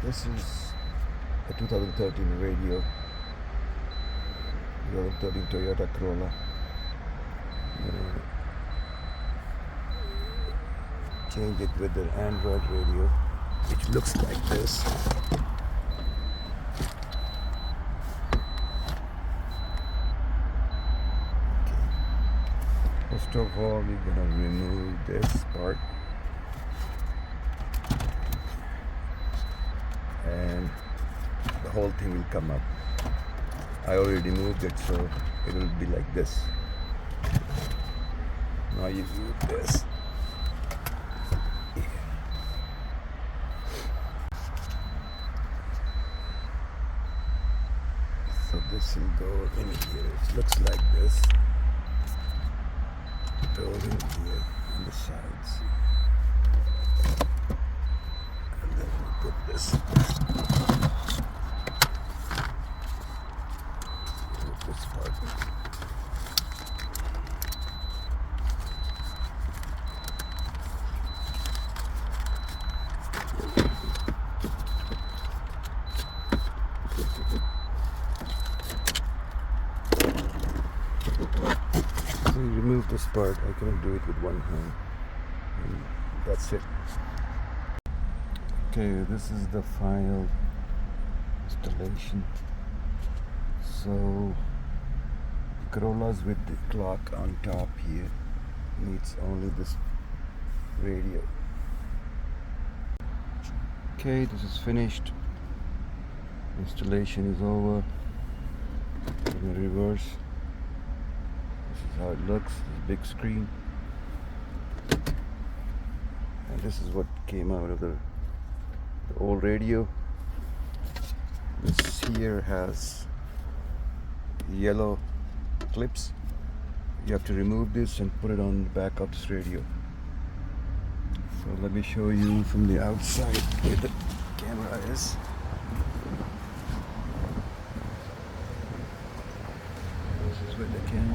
This is a 2013 radio, 2013 Toyota Corolla. Change it with the Android radio, which looks like this. Okay. First of all, we're gonna remove this part, and the whole thing will come up. I already moved it, so it will be like this. Now you move this. So this will go in here. It looks like this. It goes in here on the sides. And then we put this. Put this part. So you remove this part. I cannot do it with one hand. And that's it. Okay, this is the final installation. So the Corollas with the clock on top here needs only this radio. Okay, this is finished. Installation is over. In the reverse. This is how it looks. Big screen. And this is what came out of the old radio. This here has yellow clips. You have to remove this and put it on the back of this radio. So let me show you from the outside where the camera is. This is where the camera